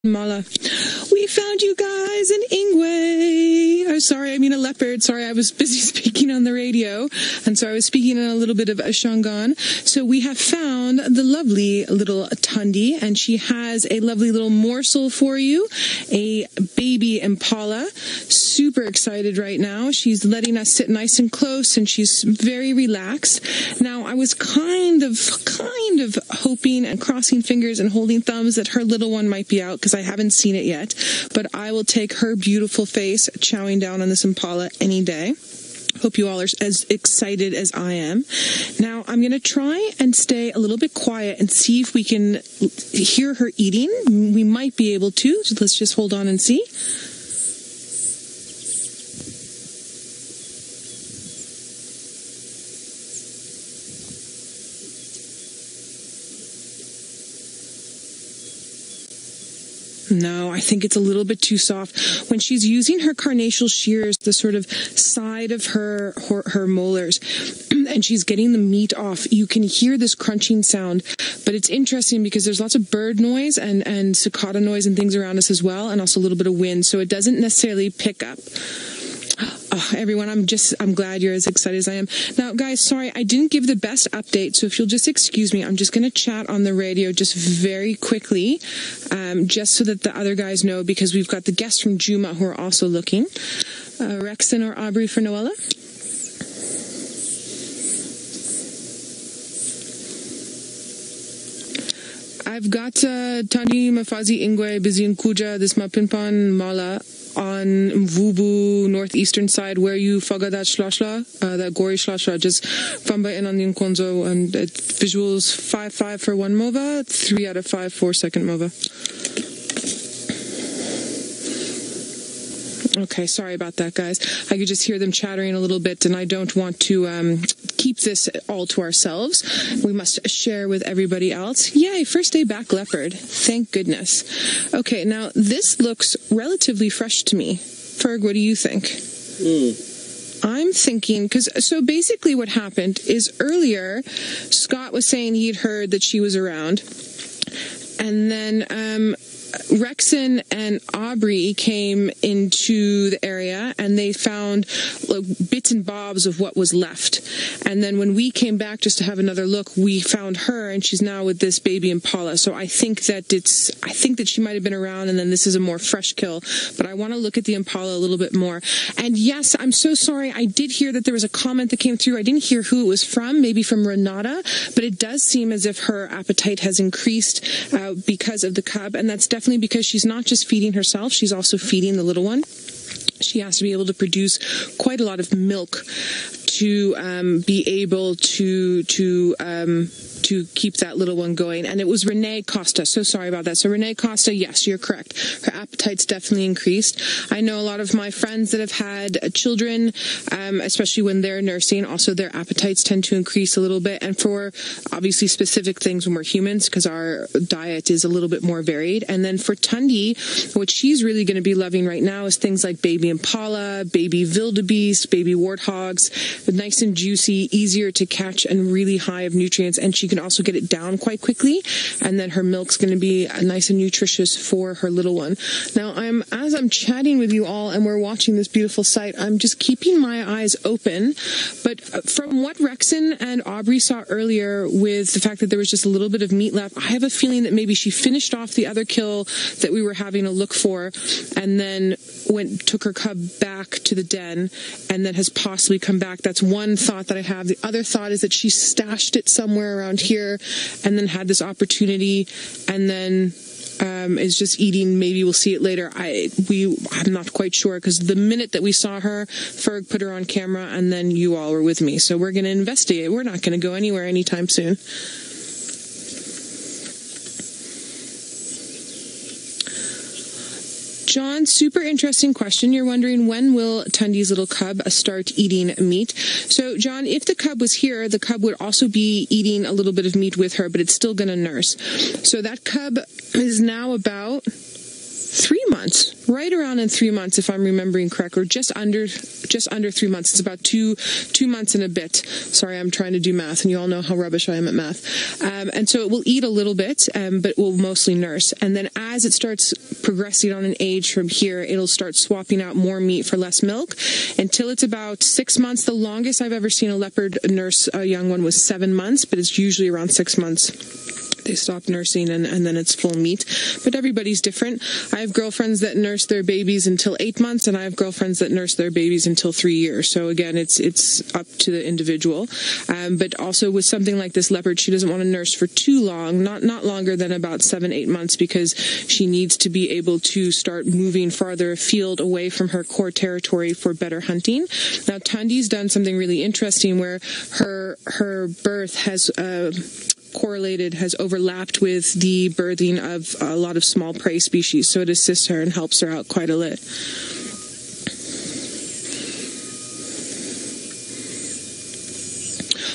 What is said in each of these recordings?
Mala. We found you guys in Ingwe. Oh, sorry, I mean a leopard. Sorry, I was busy speaking on the radio. And so I was speaking in a little bit of a Shangaan. So we have found the lovely little Thandi, and she has a lovely little morsel for you. A baby impala. Super excited right now. She's letting us sit nice and close, and she's very relaxed. Now, I was kind of hoping and crossing fingers and holding thumbs that her little one might be out, because I haven't seen it yet, but I will take her beautiful face chowing down on this impala any day. Hope you all are as excited as I am. Now, I'm going to try and stay a little bit quiet and see if we can hear her eating. We might be able to. So let's just hold on and see. No, I think it's a little bit too soft. When she's using her carnassial shears, the sort of side of her molars, and she's getting the meat off, you can hear this crunching sound. But it's interesting because there's lots of bird noise and cicada noise and things around us as well, and also a little bit of wind, so it doesn't necessarily pick up. Oh, everyone, I'm glad you're as excited as I am. Now, guys, sorry, I didn't give the best update, so if you'll just excuse me, I'm just going to chat on the radio just very quickly, just so that the other guys know, because we've got the guests from Djuma who are also looking. Rexon or Aubrey for Noelle? I've got Thandi Mafazi Ingwe Bizin Kuja, this Mapinpan Mala, on Mvubu northeastern side, where you faga that shlashla, that gori shlashla, just famba in on the Nkonzo, and visuals 5-5 for 1 mova, 3 out of 5 for second mova. Okay, sorry about that, guys. I could just hear them chattering a little bit, and I don't want to keep this all to ourselves. We must share with everybody else. Yay, first day back leopard. Thank goodness. Okay, now this looks relatively fresh to me. Ferg, what do you think? I'm thinking, so basically what happened is earlier, Scott was saying he'd heard that she was around, and then Rexon and Aubrey came into the area and they found bits and bobs of what was left. And then when we came back just to have another look, we found her, and she's now with this baby impala. So I think that she might have been around, and then this is a more fresh kill. But I want to look at the impala a little bit more. And yes, I'm so sorry. I did hear that there was a comment that came through. I didn't hear who it was from, maybe from Renata, but it does seem as if her appetite has increased because of the cub. And that's definitely because she's not just feeding herself, she's also feeding the little one. She has to be able to produce quite a lot of milk to be able to keep that little one going. And it was Renee Costa. So sorry about that. So Renee Costa, yes, you're correct. Her appetite's definitely increased. I know a lot of my friends that have had children, especially when they're nursing, also their appetites tend to increase a little bit. And for obviously specific things when we're humans, because our diet is a little bit more varied. And then for Thandi, what she's really going to be loving right now is things like baby impala, baby wildebeest, baby warthogs, nice and juicy, easier to catch, and really high of nutrients. And she can also get it down quite quickly, and then her milk's going to be nice and nutritious for her little one. Now, as I'm chatting with you all and we're watching this beautiful sight, I'm just keeping my eyes open. But from what Rexon and Aubrey saw earlier with the fact that there was just a little bit of meat left, I have a feeling that maybe she finished off the other kill that we were having a look for, and then took her cub back to the den, and then has possibly come back. That's one thought that I have. The other thought is that she stashed it somewhere around here and then had this opportunity, and then is just eating. Maybe we'll see it later. I'm not quite sure, because the minute that we saw her, Ferg put her on camera, and then you all were with me. So we're going to investigate. We're not going to go anywhere anytime soon. John, super interesting question. You're wondering, when will Thandi's little cub start eating meat? So, John, if the cub was here, the cub would also be eating a little bit of meat with her, but it's still going to nurse. So that cub is now about 3 months. months, right around in 3 months, if I'm remembering correct, or just under 3 months. It's about two months and a bit. Sorry, I'm trying to do math, and you all know how rubbish I am at math. And so it will eat a little bit, but will mostly nurse. And then as it starts progressing on an age from here, it'll start swapping out more meat for less milk until it's about 6 months. The longest I've ever seen a leopard nurse a young one was 7 months, but it's usually around 6 months. They stop nursing and then it's full meat. But everybody's different. I have girlfriends that nurse their babies until 8 months, and I have girlfriends that nurse their babies until 3 years. So again, it's up to the individual. But also with something like this leopard, she doesn't want to nurse for too long, not longer than about 7-8 months, because she needs to be able to start moving farther afield away from her core territory for better hunting. Now, Thandi's done something really interesting where her birth has has overlapped with the birthing of a lot of small prey species, so it assists her and helps her out quite a lot.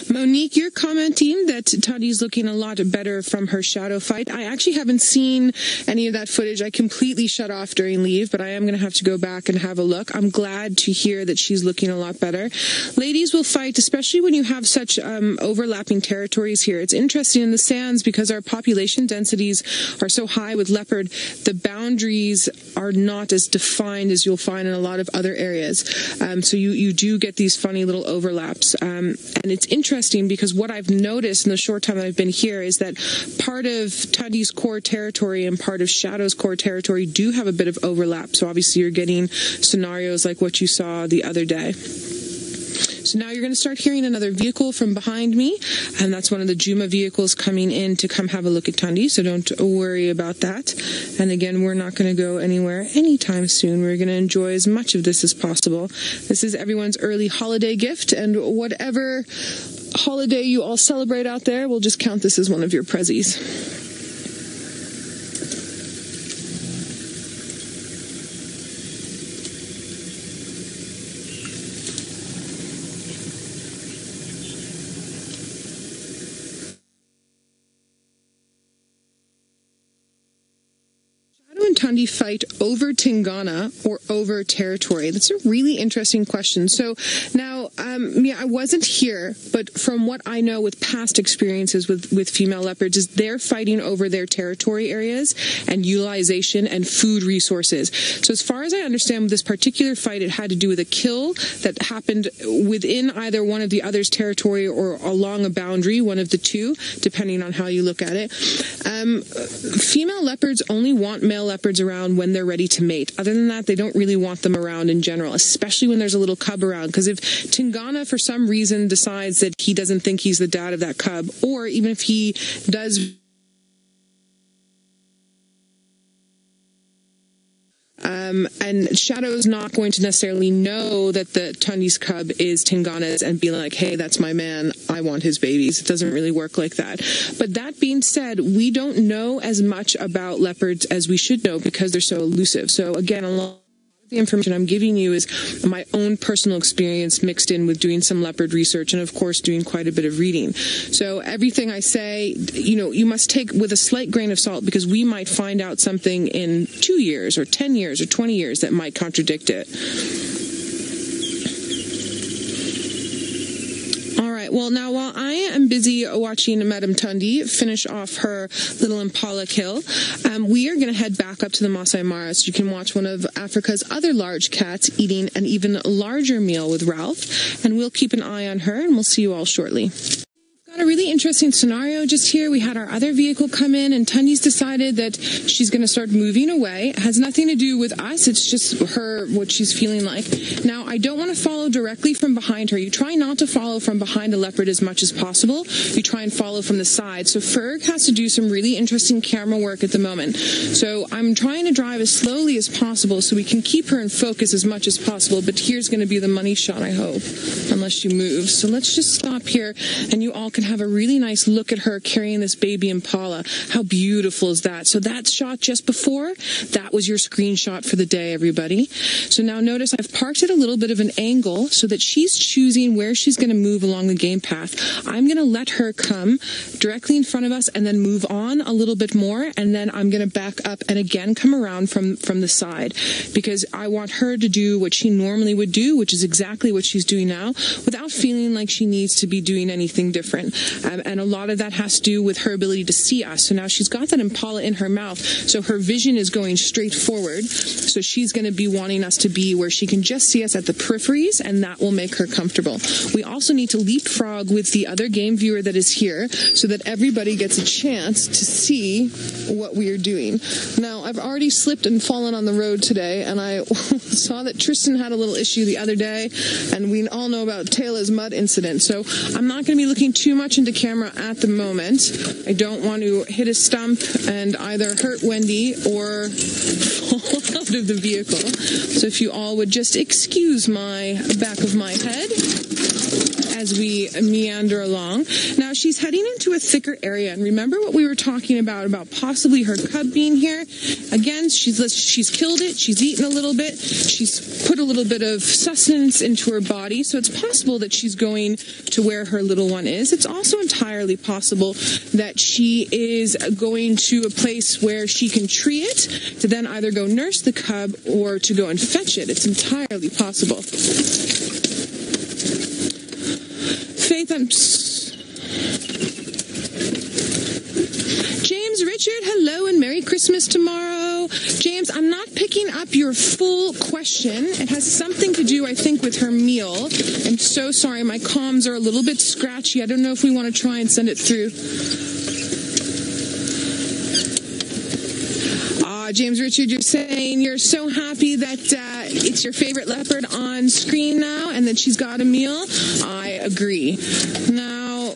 Monique, you're commenting that Thandi's looking a lot better from her shadow fight. I actually haven't seen any of that footage. I completely shut off during leave, but I am going to have to go back and have a look. I'm glad to hear that she's looking a lot better. Ladies will fight, especially when you have such overlapping territories here. It's interesting in the sands because our population densities are so high with leopard. The boundaries are not as defined as you'll find in a lot of other areas. So you do get these funny little overlaps. And it's interesting because what I've noticed in the short time that I've been here is that part of Thandi's core territory and part of Shadow's core territory do have a bit of overlap. So obviously you're getting scenarios like what you saw the other day. So now you're going to start hearing another vehicle from behind me, and that's one of the Djuma vehicles coming in to come have a look at Thandi, so don't worry about that. And again, we're not going to go anywhere anytime soon. We're going to enjoy as much of this as possible. This is everyone's early holiday gift, and whatever holiday you all celebrate out there, we'll just count this as one of your prezzies. Thandi fight over Tingana or over territory? That's a really interesting question. So now, I wasn't here, but from what I know with past experiences with female leopards is they're fighting over their territory areas and utilization and food resources. So as far as I understand with this particular fight, it had to do with a kill that happened within either one of the other's territory or along a boundary, one of the two, depending on how you look at it. Female leopards only want male leopards around when they're ready to mate. Other than that, they don't really want them around in general, especially when there's a little cub around. Because if Tingana, for some reason, decides that he doesn't think he's the dad of that cub, or even if he does... and Shadow's not going to necessarily know that the Thandi's cub is Tingana's and be like, hey, that's my man, I want his babies. It doesn't really work like that. But that being said, we don't know as much about leopards as we should know because they're so elusive. So again, a lot of the information I'm giving you is my own personal experience mixed in with doing some leopard research and of course doing quite a bit of reading. So everything I say, you must take with a slight grain of salt because we might find out something in 2 years or 10 years or 20 years that might contradict it. Well, now while I am busy watching Madame Thandi finish off her little impala kill, we are going to head back up to the Masai Mara so you can watch one of Africa's other large cats eating an even larger meal with Ralph, and we'll keep an eye on her, and we'll see you all shortly. Got a really interesting scenario just here. We had our other vehicle come in and Thandi's decided that she's going to start moving away. It has nothing to do with us. It's just her, what she's feeling like. Now, I don't want to follow directly from behind her. You try not to follow from behind a leopard as much as possible. You try and follow from the side. So Ferg has to do some really interesting camera work at the moment. So I'm trying to drive as slowly as possible so we can keep her in focus as much as possible. But here's going to be the money shot, I hope, unless she moves. So let's just stop here and you all can can have a really nice look at her carrying this baby impala. How beautiful is that? So that shot just before, that was your screenshot for the day, everybody. So now notice I've parked at a little bit of an angle so that she's choosing where she's going to move along the game path. I'm going to let her come directly in front of us and then move on a little bit more, and then I'm going to back up and again come around from the side, because I want her to do what she normally would do, which is exactly what she's doing now, without feeling like she needs to be doing anything different. And a lot of that has to do with her ability to see us. So now she's got that impala in her mouth, so her vision is going straight forward. So she's going to be wanting us to be where she can just see us at the peripheries, and that will make her comfortable. We also need to leapfrog with the other game viewer that is here so that everybody gets a chance to see what we are doing. Now, I've already slipped and fallen on the road today, and I saw that Tristan had a little issue the other day, and we all know about Taylor's mud incident. So I'm not going to be looking too much into camera at the moment. I don't want to hit a stump and either hurt Wendy or fall out of the vehicle. So if you all would just excuse my back of my head as we meander along. Now she's heading into a thicker area, and remember what we were talking about possibly her cub being here. Again, she's killed it, she's eaten a little bit, she's put a little bit of sustenance into her body, so it's possible that she's going to where her little one is. It's also entirely possible that she is going to a place where she can tree it to then either go nurse the cub or to go and fetch it. It's entirely possible. Faith, James Richard, hello and Merry Christmas tomorrow. James, I'm not picking up your full question. It has something to do, I think, with her meal. I'm so sorry, my comms are a little bit scratchy. I don't know if we want to try and send it through. James Richard, you're saying you're so happy that it's your favorite leopard on screen now and that she's got a meal. I agree. Now,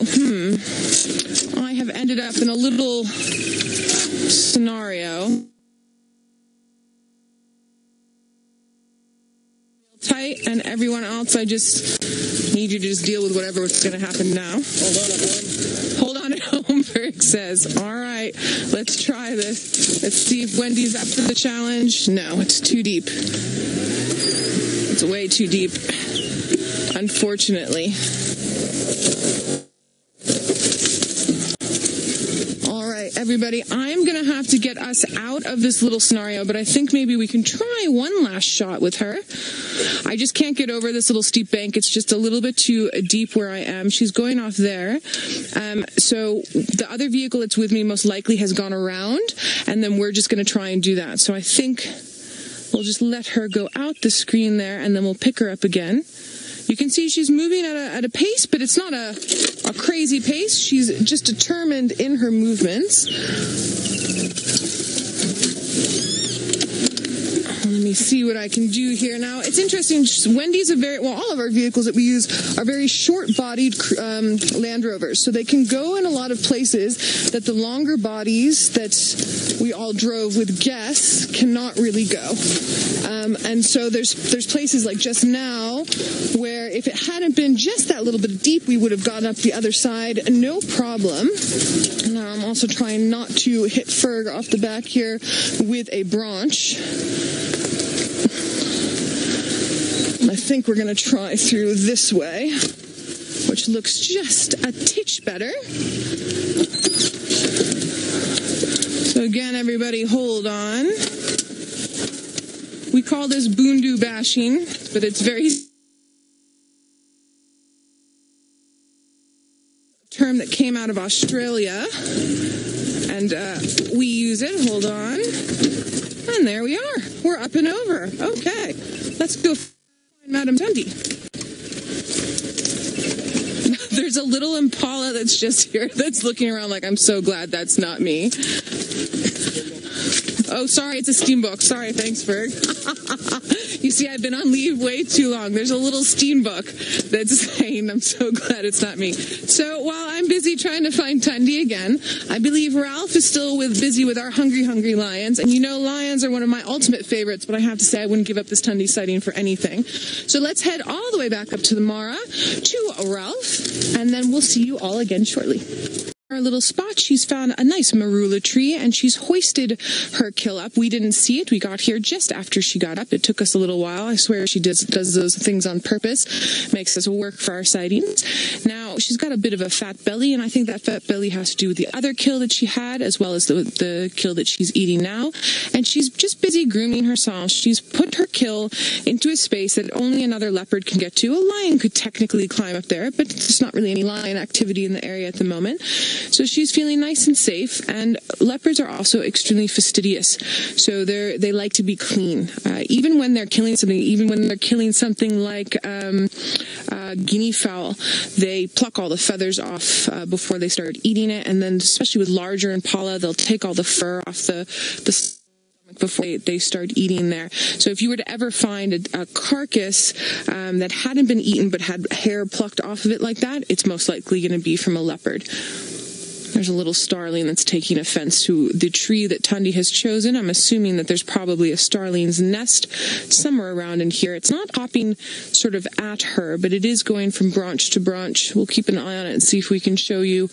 I have ended up in a little scenario. Tight, and everyone else, I just need you to just deal with whatever's going to happen now. Hold on at home, Berg says. All right, let's try this. Let's see if Wendy's up for the challenge. No, it's too deep. It's way too deep, unfortunately. Everybody, I'm going to have to get us out of this little scenario, but I think maybe we can try one last shot with her. I just can't get over this little steep bank. It's just a little bit too deep where I am. She's going off there. So the other vehicle that's with me most likely has gone around, and then we're just going to try and do that. So I think we'll just let her go out the screen there, and then we'll pick her up again. You can see she's moving at a pace, but it's not a crazy pace. She's just determined in her movements. Let me see what I can do here. Now, it's interesting. Wendy's all of our vehicles that we use are very short-bodied Land Rovers, so they can go in a lot of places that the longer bodies that we all drove with guests cannot really go. And so there's places like just now where if it hadn't been just that little bit deep, we would have gotten up the other side, no problem. Now, I'm also trying not to hit Ferg off the back here with a branch. I think we're going to try through this way, which looks just a titch better. So again, everybody, hold on. We call this boondu bashing, but it's very term that came out of Australia, and we use it. Hold on. And there we are. We're up and over. Okay. Let's go find Madam Thandi. There's a little impala that's just here that's looking around like, I'm so glad that's not me. Oh, sorry, it's a Steenbok. Sorry, thanks, Berg. You see, I've been on leave way too long. There's a little Steenbok that's saying, I'm so glad it's not me. So while I'm busy trying to find Thandi again, I believe Ralph is still busy with our hungry lions. And you know, lions are one of my ultimate favorites, but I have to say I wouldn't give up this Thandi sighting for anything. So let's head all the way back up to the Mara, to Ralph, and then we'll see you all again shortly. Our little spot, she's found a nice marula tree and she's hoisted her kill up. We didn't see it. We got here just after she got up. It took us a little while. I swear she does those things on purpose. Makes us work for our sightings. Now, she's got a bit of a fat belly, and I think that fat belly has to do with the other kill that she had, as well as the kill that she's eating now. And she's just busy grooming herself. She's put her kill into a space that only another leopard can get to. A lion could technically climb up there, but there's not really any lion activity in the area at the moment. So she's feeling nice and safe, and leopards are also extremely fastidious. So they like to be clean. Even when they're killing something like guinea fowl, they pluck all the feathers off before they start eating it, and then especially with larger impala, they'll take all the fur off the stomach before they start eating there. So if you were to ever find a carcass that hadn't been eaten but had hair plucked off of it like that, it's most likely going to be from a leopard. There's a little starling that's taking offense to the tree that Thandi has chosen. I'm assuming that there's probably a starling's nest somewhere around in here. It's not hopping sort of at her, but it is going from branch to branch. We'll keep an eye on it and see if we can show you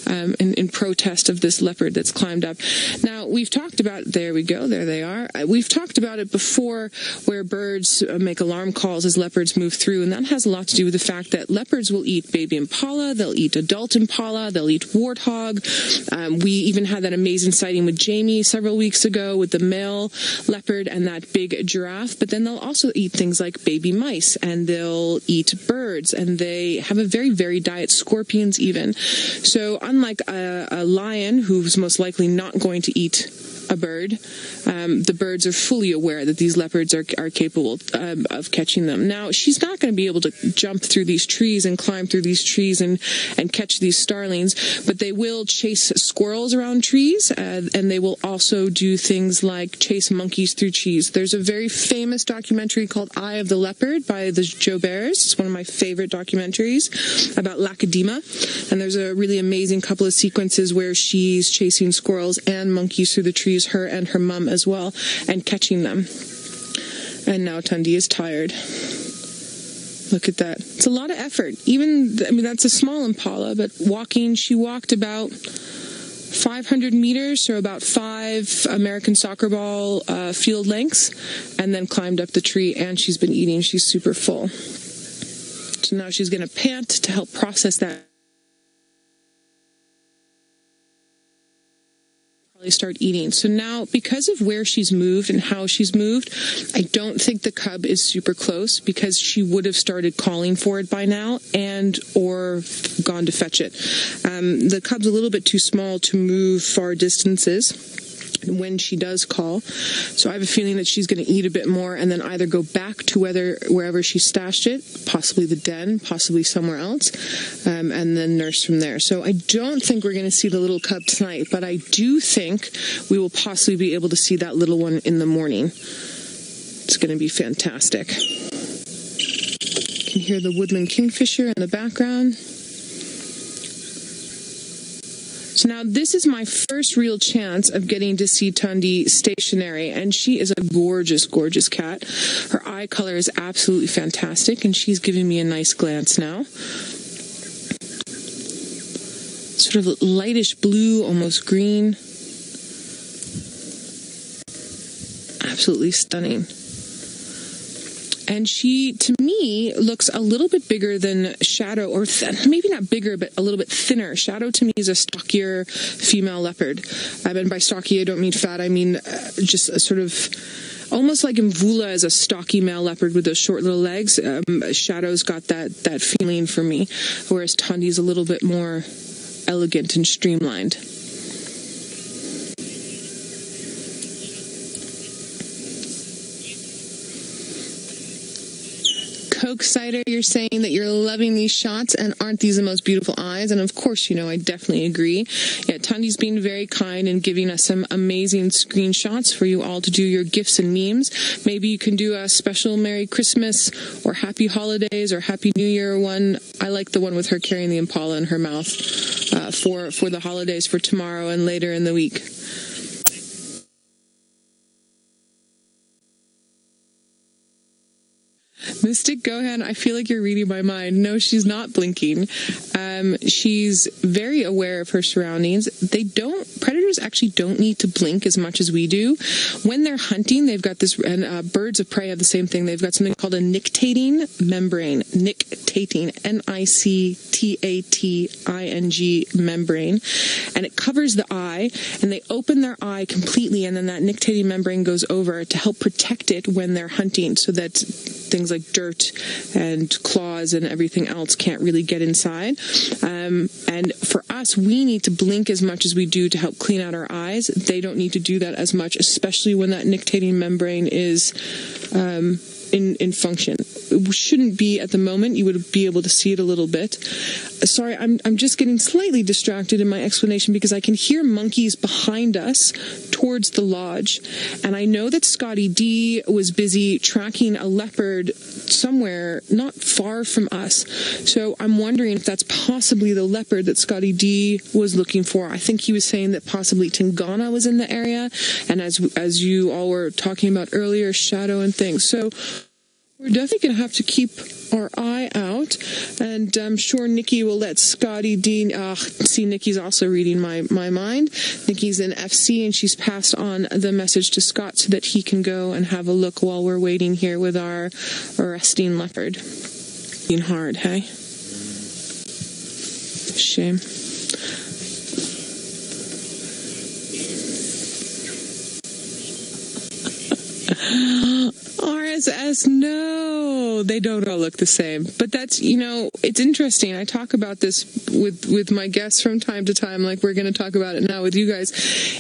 in protest of this leopard that's climbed up. Now, we've talked about, there we go, there they are. We've talked about it before, where birds make alarm calls as leopards move through, and that has a lot to do with the fact that leopards will eat baby impala, they'll eat adult impala, they'll eat warthog. We even had that amazing sighting with Jamie several weeks ago with the male leopard and that big giraffe. But then they'll also eat things like baby mice, and they'll eat birds, and they have a very varied diet, scorpions even. So unlike a lion, who's most likely not going to eat a bird, the birds are fully aware that these leopards are capable of catching them. Now, she's not going to be able to jump through these trees and climb through these trees and catch these starlings, but they will chase squirrels around trees, and they will also do things like chase monkeys through trees. There's a very famous documentary called Eye of the Leopard by the Joe Bears. It's one of my favorite documentaries about Lacadema, and there's a really amazing couple of sequences where she's chasing squirrels and monkeys through the trees, her and her mum as well, and catching them. And now Thandi is tired. Look at that. It's a lot of effort. That's a small impala, but she walked about 500 meters, so about 5 American soccer ball field lengths, and then climbed up the tree, and she's been eating. She's super full. So now she's going to pant to help process that. Start eating. So now, because of where she's moved and how she's moved, I don't think the cub is super close, because she would have started calling for it by now and or gone to fetch it. The cub's a little bit too small to move far distances when she does call, so I have a feeling that she's going to eat a bit more and then either go back to wherever she stashed it, possibly the den, possibly somewhere else, and then nurse from there. So I don't think we're going to see the little cub tonight, but I do think we will possibly be able to see that little one in the morning. It's going to be fantastic. You can hear the woodland kingfisher in the background. So now this is my first real chance of getting to see Thandi stationary, and she is a gorgeous, gorgeous cat. Her eye color is absolutely fantastic, and she's giving me a nice glance now. Sort of lightish blue, almost green. Absolutely stunning. And she, to me, looks a little bit bigger than Shadow, or maybe not bigger, but a little bit thinner. Shadow, to me, is a stockier female leopard. And by stocky, I don't mean fat. I mean just a sort of almost like Mvula is a stocky male leopard with those short little legs. Shadow's got that feeling for me, whereas Thandi's a little bit more elegant and streamlined. Coke Cider, you're saying that you're loving these shots, and aren't these the most beautiful eyes? And of course, you know, I definitely agree. Yeah, Thandi's been very kind and giving us some amazing screenshots for you all to do your gifts and memes. Maybe you can do a special Merry Christmas or Happy Holidays or Happy New Year one. I like the one with her carrying the Impala in her mouth for the holidays, for tomorrow and later in the week. Mystic Gohan, I feel like you're reading my mind. No, she's not blinking. She's very aware of her surroundings. Predators actually don't need to blink as much as we do. When they're hunting, they've got this, and birds of prey have the same thing. They've got something called a nictating membrane. Nictating, Nictating membrane. And it covers the eye, and they open their eye completely, and then that nictating membrane goes over to help protect it when they're hunting, so that things like dirt and claws and everything else can't really get inside. And for us, we need to blink as much as we do to help clean out our eyes. They don't need to do that as much, especially when that nictating membrane is in function. It shouldn't be at the moment. You would be able to see it a little bit. Sorry, I'm just getting slightly distracted in my explanation because I can hear monkeys behind us towards the lodge. And I know that Scotty D was busy tracking a leopard somewhere not far from us. So I'm wondering if that's possibly the leopard that Scotty D was looking for. I think he was saying that possibly Tingana was in the area. And as you all were talking about earlier, shadow and things. So we're definitely going to have to keep our eye out, and I'm sure Nikki will let Scotty D. See, Nikki's also reading my mind. Nikki's in FC, and she's passed on the message to Scott so that he can go and have a look while we're waiting here with our arresting leopard. Being hard, hey? Shame. RSS, no, they don't all look the same. But that's, you know, it's interesting. I talk about this with my guests from time to time, like we're going to talk about it now with you guys.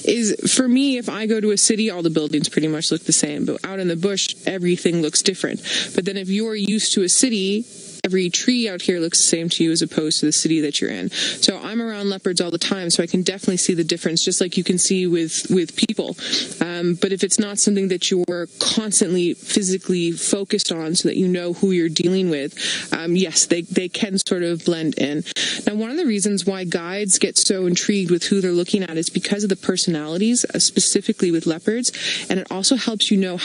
Is, for me, if I go to a city, all the buildings pretty much look the same. But out in the bush, everything looks different. But then if you're used to a city, every tree out here looks the same to you as opposed to the city that you're in. So I'm around leopards all the time, so I can definitely see the difference, just like you can see with people. But if it's not something that you're constantly physically focused on so that you know who you're dealing with, yes, they can sort of blend in. Now, one of the reasons why guides get so intrigued with who they're looking at is because of the personalities, specifically with leopards, and it also helps you know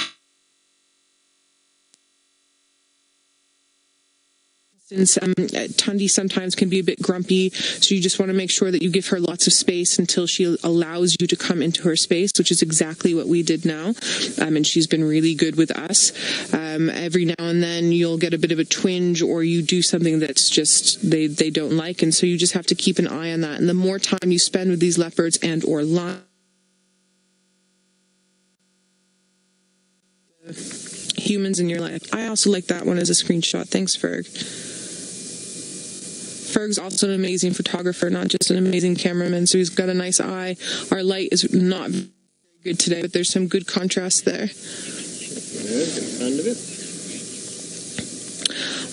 Thandi sometimes can be a bit grumpy, so you just want to make sure that you give her lots of space until she allows you to come into her space, which is exactly what we did now. And she's been really good with us. Every now and then you'll get a bit of a twinge, or you do something that's just they don't like, and so you just have to keep an eye on that. And the more time you spend with these leopards and or humans in your life. I also like that one as a screenshot. Thanks, Ferg. Ferg's also an amazing photographer, not just an amazing cameraman, so he's got a nice eye. Our light is not very good today, but there's some good contrast there.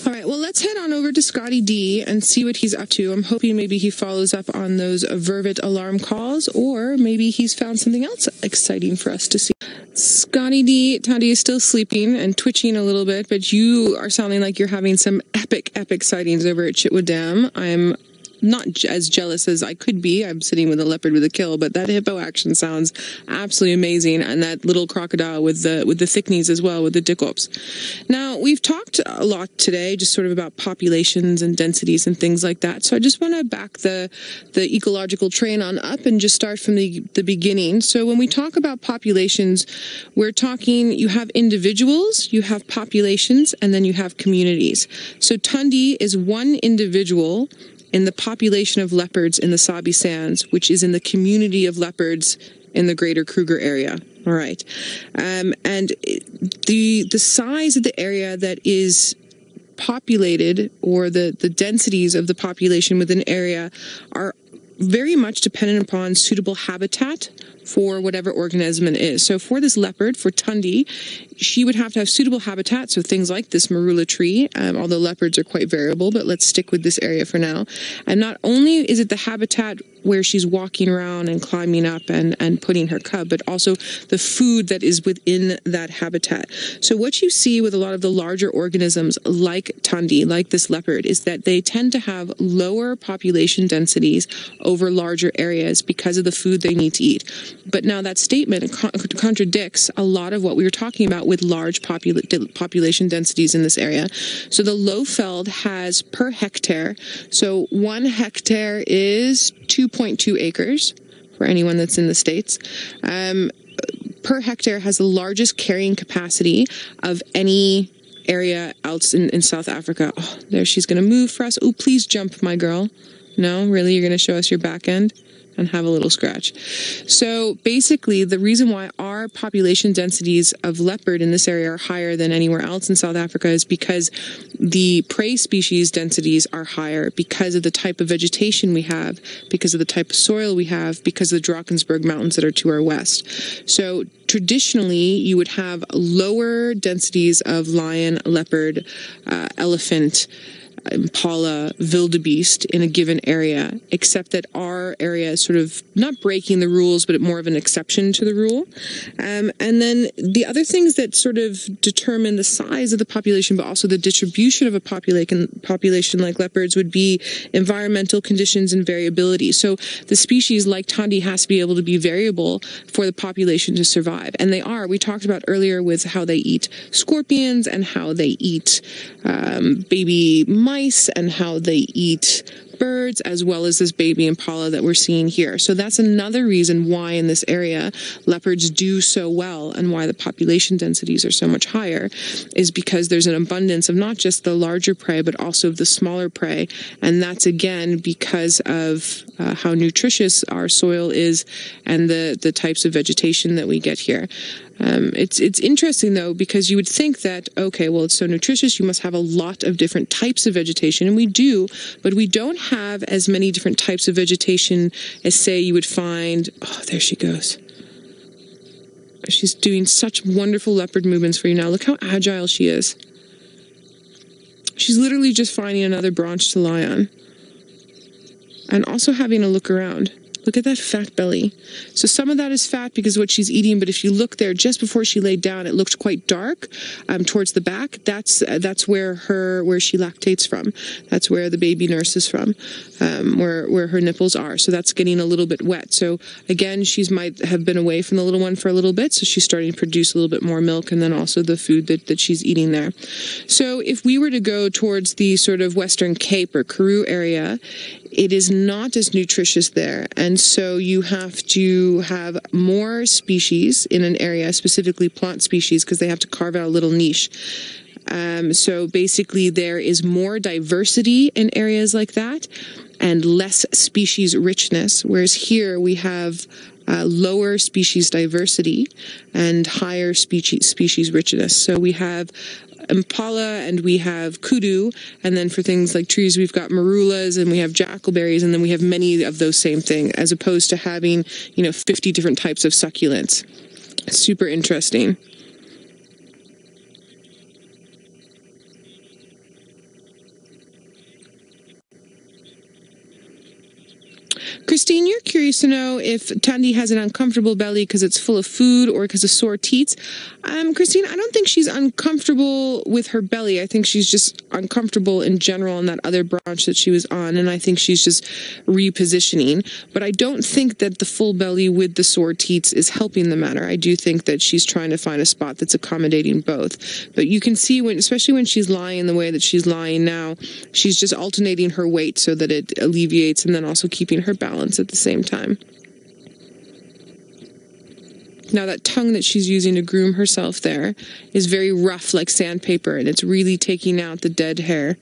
All right, well, let's head on over to Scotty D and see what he's up to. I'm hoping maybe he follows up on those Vervet alarm calls, or maybe he's found something else exciting for us to see. Scotty D, Thandi is still sleeping and twitching a little bit, but you are sounding like you're having some epic sightings over at Chitwa Dam. I'm not as jealous as I could be. I'm sitting with a leopard with a kill, but that hippo action sounds absolutely amazing, and that little crocodile with the thick knees as well, with the dickops. Now, we've talked a lot today, just sort of about populations and densities and things like that. So I just want to back the ecological train on up and just start from the beginning. So when we talk about populations, we're talking, you have individuals, you have populations, and then you have communities. So Thandi is one individual in the population of leopards in the Sabi Sands, which is in the community of leopards in the greater Kruger area. All right. And the size of the area that is populated, or the densities of the population within an area, are very much dependent upon suitable habitat for whatever organism it is. So for this leopard, for Thandi, she would have to have suitable habitat, so things like this marula tree, although leopards are quite variable, but let's stick with this area for now. And not only is it the habitat where she's walking around and climbing up and putting her cub, but also the food that is within that habitat. So what you see with a lot of the larger organisms like Thandi, like this leopard, is that they tend to have lower population densities over larger areas because of the food they need to eat. But now that statement contradicts a lot of what we were talking about with large population densities in this area. So the Lowveld has per hectare, so 1 hectare is 2.2 acres for anyone that's in the States. Per hectare has the largest carrying capacity of any area else in South Africa. Oh, there, she's going to move for us. Oh, please jump, my girl. No, really? You're going to show us your back end and have a little scratch. So basically, the reason why our population densities of leopard in this area are higher than anywhere else in South Africa is because the prey species densities are higher because of the type of vegetation we have, because of the type of soil we have, because of the Drakensberg Mountains that are to our west. So traditionally, you would have lower densities of lion, leopard, elephant, impala, wildebeest in a given area, except that our area is sort of not breaking the rules, but more of an exception to the rule. And then the other things that sort of determine the size of the population, but also the distribution of a population like leopards, would be environmental conditions and variability. So the species like Thandi has to be able to be variable for the population to survive. And they are. We talked about earlier with how they eat scorpions and how they eat baby mice and how they eat birds, as well as this baby impala that we're seeing here. So that's another reason why in this area leopards do so well and why the population densities are so much higher, is because there's an abundance of not just the larger prey, but also of the smaller prey. And that's again because of how nutritious our soil is and the types of vegetation that we get here. It's interesting, though, because you would think that, okay, well, it's so nutritious, you must have a lot of different types of vegetation, and we do, but we don't have as many different types of vegetation as, say, you would find, oh, there she goes. She's doing such wonderful leopard movements for you now. Look how agile she is. She's literally just finding another branch to lie on. And also having a look around. Look at that fat belly. So some of that is fat because of what she's eating, but if you look there just before she laid down, it looked quite dark towards the back. That's where she lactates from. That's where the baby nurses from, where her nipples are. So that's getting a little bit wet. So again, might have been away from the little one for a little bit, so she's starting to produce a little bit more milk, and then also the food that she's eating there. So if we were to go towards the sort of Western Cape or Karoo area, it is not as nutritious there. And so you have to have more species in an area, specifically plant species, because they have to carve out a little niche. So basically there is more diversity in areas like that and less species richness, whereas here we have lower species diversity and higher species richness. So we have impala and we have kudu, and then for things like trees we've got marulas and we have jackalberries, and then we have many of those same thing, as opposed to having 50 different types of succulents. Super interesting. Christine, you're curious to know if Thandi has an uncomfortable belly because it's full of food or because of sore teats. Christine, I don't think she's uncomfortable with her belly. I think she's just uncomfortable in general on that other branch that she was on, and I think she's just repositioning. But I don't think that the full belly with the sore teats is helping the matter. I do think that she's trying to find a spot that's accommodating both. But you can see, especially when she's lying the way that she's lying now, she's just alternating her weight so that it alleviates, and then also keeping her balance at the same time. Now that tongue that she's using to groom herself there is very rough, like sandpaper, and it's really taking out the dead hair.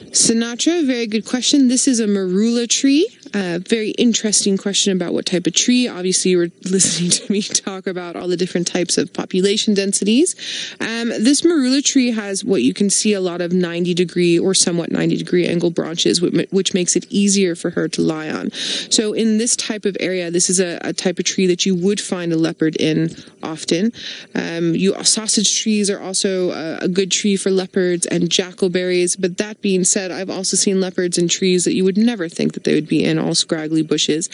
Sinatra, very good question. This is a marula tree. Very interesting question about what type of tree. Obviously, you were listening to me talk about all the different types of population densities. This marula tree has what you can see a lot of 90-degree or somewhat 90-degree angle branches, which makes it easier for her to lie on. So in this type of area, this is a type of tree that you would find a leopard in often. Sausage trees are also a good tree for leopards, and jackalberries. But that being said, I've also seen leopards in trees that you would never think that they would be in, all scraggly bushes.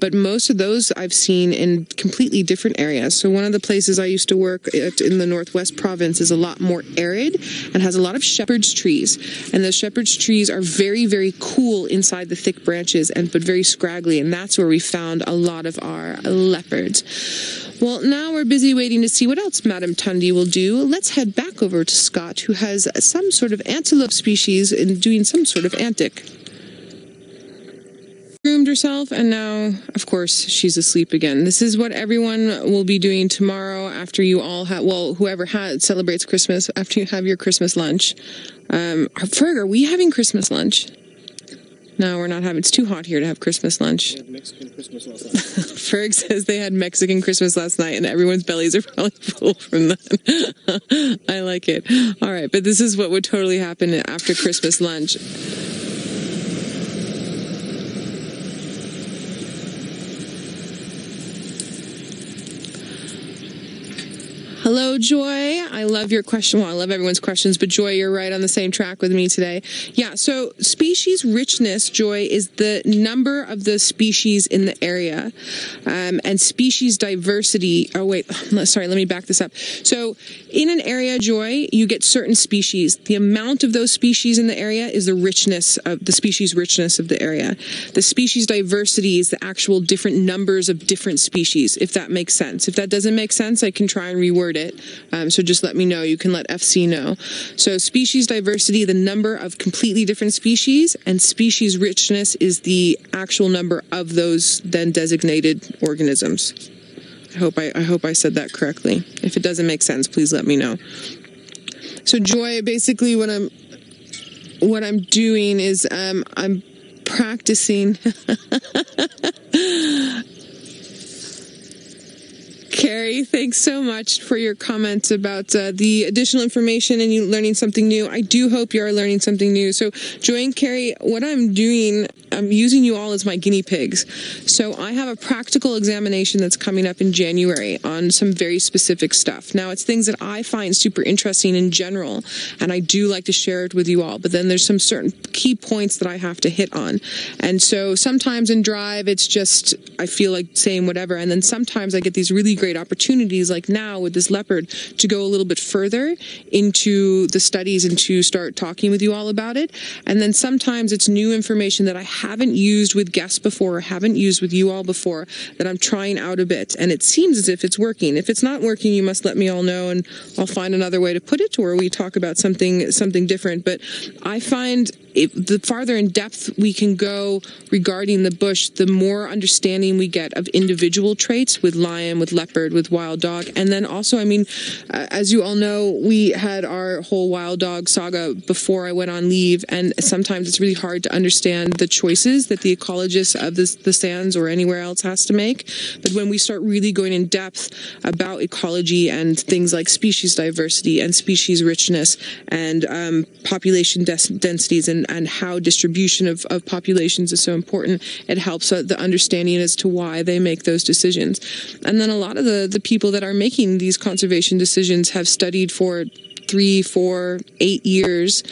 But most of those I've seen in completely different areas. So one of the places I used to work at in the Northwest Province is a lot more arid and has a lot of shepherd's trees. And those shepherd's trees are very, very cool inside the thick branches, but very scraggly. And that's where we found a lot of our leopards. Well, now we're busy waiting to see what else Madame Thandi will do. Let's head back over to Scott, who has some sort of antelope species and doing some sort of antic. Groomed herself, and now, of course, she's asleep again. This is what everyone will be doing tomorrow after you all have, well, whoever celebrates Christmas, after you have your Christmas lunch. Ferg, are we having Christmas lunch? No, we're not having. It's too hot here to have Christmas lunch. We had Mexican Christmas last night. Ferg says they had Mexican Christmas last night, and everyone's bellies are probably full from that. I like it. All right, but this is what would totally happen after Christmas lunch. Hello, Joy. I love your question. Well, I love everyone's questions, but Joy, you're right on the same track with me today. Yeah, so species richness, Joy, is the number of the species in the area. And species diversity, sorry, let me back this up. So in an area, Joy, you get certain species. The amount of those species in the area is the richness of the species richness of the area. The species diversity is the actual different numbers of different species, if that makes sense. If that doesn't make sense, I can try and reword it. So just let me know. You can let FC know. So species diversity, the number of completely different species, and species richness is the actual number of those then designated organisms. I hope I said that correctly. If it doesn't make sense, please let me know. So Joy, basically what I'm doing is I'm practicing. Carrie, thanks so much for your comments about the additional information and you learning something new. I do hope you are learning something new. So, Joy and Carrie, what I'm doing, I'm using you all as my guinea pigs. So I have a practical examination that's coming up in January on some very specific stuff. Now, it's things that I find super interesting in general, and I do like to share it with you all. But then there's some certain key points that I have to hit on. And so sometimes in Drive, it's just, I feel like saying whatever. And then sometimes I get these really great opportunities, like now with this leopard, to go a little bit further into the studies and to start talking with you all about it. And then sometimes it's new information that I haven't used with guests before, or haven't used with you all before, that I'm trying out a bit. And it seems as if it's working. If it's not working, you must let me all know, and I'll find another way to put it, or we talk about something different. But I find the farther in depth we can go regarding the bush, the more understanding we get of individual traits with lion, with leopard, with wild dog. And then also, I mean, as you all know, we had our whole wild dog saga before I went on leave, and sometimes it's really hard to understand the choices that the ecologist of the sands or anywhere else has to make. But when we start really going in depth about ecology and things like species diversity and species richness and population densities and how distribution of populations is so important, it helps the understanding as to why they make those decisions. And then a lot of the people that are making these conservation decisions have studied for 3, 4, 8 years,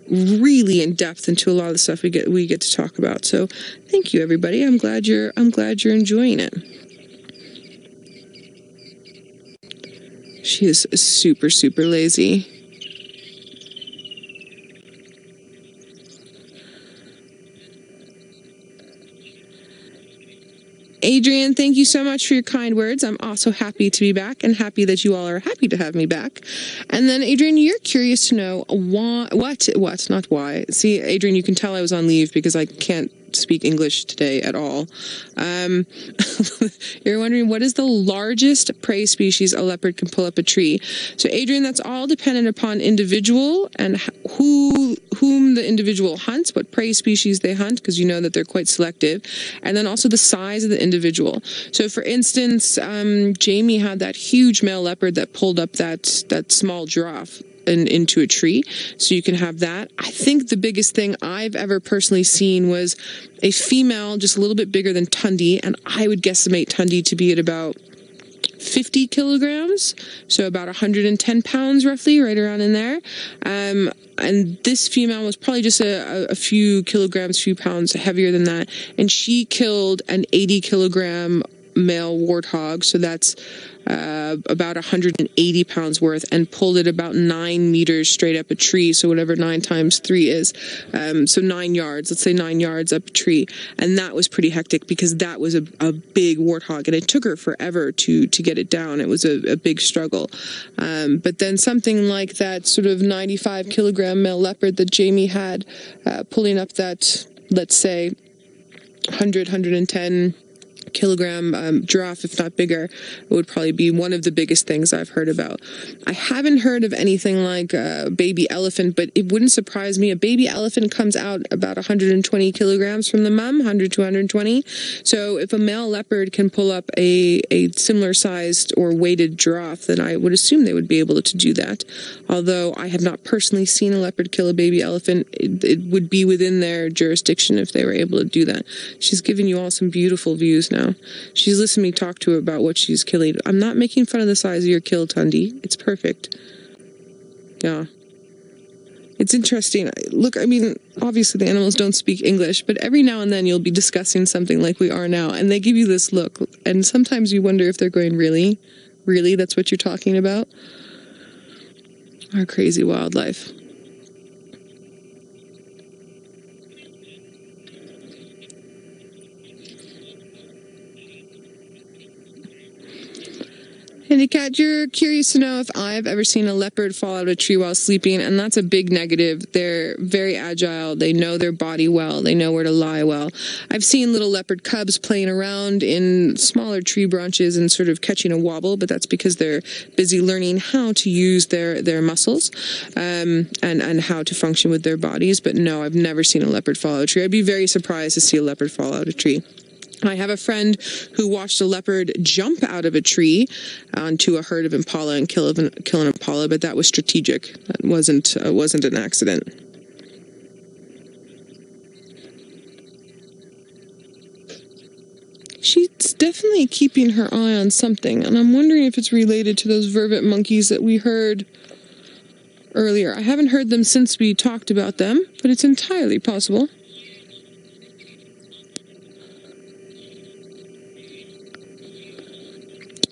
really in depth into a lot of the stuff we get to talk about. So thank you, everybody. I'm glad you're enjoying it. She is super, super lazy. Adrian, thank you so much for your kind words. I'm also happy to be back, and happy that you all are happy to have me back. And then, Adrian, you're curious to know why, not why. See, Adrian, you can tell I was on leave because I can't speak English today at all. You're wondering, what is the largest prey species a leopard can pull up a tree? So, Adrian, that's all dependent upon individual and who whom the individual hunts, what prey species they hunt, because you know that they're quite selective, and then also the size of the individual. So for instance, Jamie had that huge male leopard that pulled up that small giraffe into a tree, so you can have that. I think the biggest thing I've ever personally seen was a female just a little bit bigger than Thandi, and I would guesstimate Thandi to be at about 50 kilograms, so about 110 pounds roughly, right around in there. And this female was probably just a few kilograms, few pounds heavier than that, and she killed an 80 kilogram male warthog, so that's about 180 pounds worth, and pulled it about 9 meters straight up a tree, so whatever 9 times 3 is, so 9 yards, let's say 9 yards up a tree. And that was pretty hectic because that was a big warthog, and it took her forever to get it down. It was a big struggle. But then something like that sort of 95 kilogram male leopard that Jamie had, pulling up that, let's say, 110 kilogram giraffe, if not bigger, would probably be one of the biggest things I've heard about. I haven't heard of anything like a baby elephant, but it wouldn't surprise me. A baby elephant comes out about 120 kilograms from the mum, 100 to 120. So if a male leopard can pull up a similar sized or weighted giraffe, then I would assume they would be able to do that. Although I have not personally seen a leopard kill a baby elephant, it would be within their jurisdiction if they were able to do that. She's giving you all some beautiful views now. She's listening to me talk to her about what she's killing. I'm not making fun of the size of your kill, Thandi. It's perfect. Yeah. It's interesting. Look, I mean, obviously the animals don't speak English, but every now and then you'll be discussing something like we are now, and they give you this look, and sometimes you wonder if they're going, really? Really? That's what you're talking about? Our crazy wildlife. Handy Cat, you're curious to know if I've ever seen a leopard fall out of a tree while sleeping, and that's a big negative. They're very agile. They know their body well. They know where to lie well. I've seen little leopard cubs playing around in smaller tree branches and sort of catching a wobble, but that's because they're busy learning how to use their muscles and how to function with their bodies. But no, I've never seen a leopard fall out of a tree. I'd be very surprised to see a leopard fall out of a tree. I have a friend who watched a leopard jump out of a tree onto a herd of impala and kill an impala, but that was strategic. That wasn't an accident. She's definitely keeping her eye on something, and I'm wondering if it's related to those vervet monkeys that we heard earlier. I haven't heard them since we talked about them, but it's entirely possible.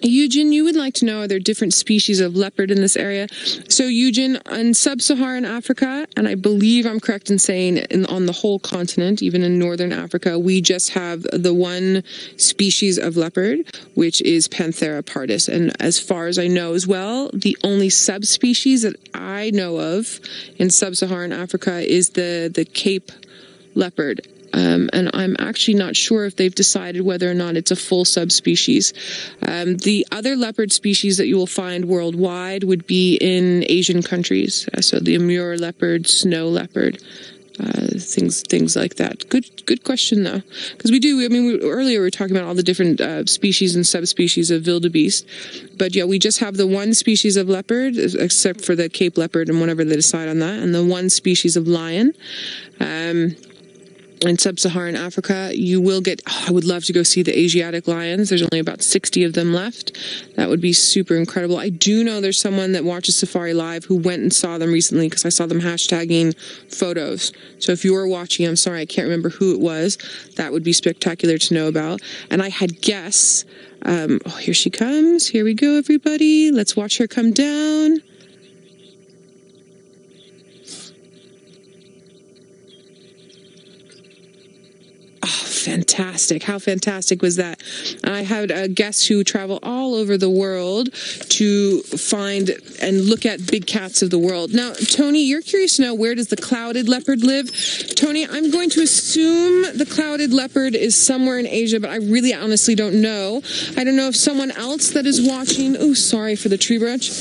Eugene, you would like to know, are there different species of leopard in this area? So Eugene, in sub-Saharan Africa, and I believe I'm correct in saying on the whole continent, even in northern Africa, we just have the one species of leopard, which is Panthera pardus. And as far as I know as well, the only subspecies that I know of in sub-Saharan Africa is the Cape leopard. And I'm actually not sure if they've decided whether or not it's a full subspecies. The other leopard species that you will find worldwide would be in Asian countries. So the Amur leopard, snow leopard, things like that. Good question though, because earlier we were talking about all the different species and subspecies of wildebeest, but yeah, we just have the one species of leopard, except for the Cape leopard and whenever they decide on that, and the one species of lion. In sub-Saharan Africa, you will get, I would love to go see the Asiatic lions. There's only about 60 of them left. That would be super incredible. I do know there's someone that watches Safari Live who went and saw them recently because I saw them hashtagging photos. So if you were watching, I'm sorry, I can't remember who it was. That would be spectacular to know about. And I had guess, here she comes. Here we go, everybody. Let's watch her come down. fantastic. How fantastic was that? I had guests who travel all over the world to find and look at big cats of the world. Now, Tony, you're curious to know, where does the clouded leopard live? Tony, I'm going to assume the clouded leopard is somewhere in Asia, but I really honestly don't know. I don't know if someone else that is watching, oh, sorry for the tree branch,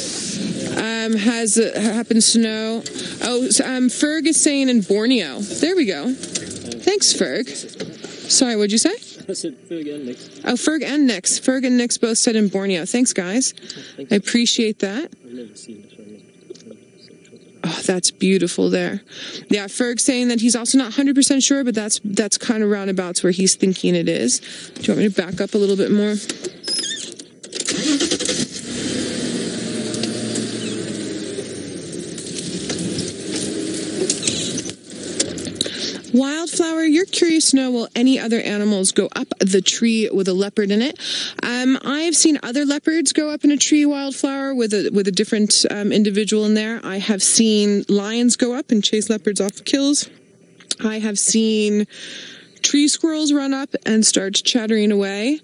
happens to know. Oh, Ferg is saying in Borneo. There we go. Thanks, Ferg. Sorry, what'd you say? I said Ferg and Nix. Oh, Ferg and Nix. Ferg and Nix both said in Borneo. Thanks, guys. Thanks. I appreciate that. I've never seen this one. Oh, that's beautiful there. Yeah, Ferg saying that he's also not 100% sure, but that's kind of roundabouts where he's thinking it is. Do you want me to back up a little bit more? Wildflower, you're curious to know, will any other animals go up the tree with a leopard in it? I've seen other leopards go up in a tree, Wildflower, with a different individual in there. I have seen lions go up and chase leopards off kills. I have seen tree squirrels run up and start chattering away.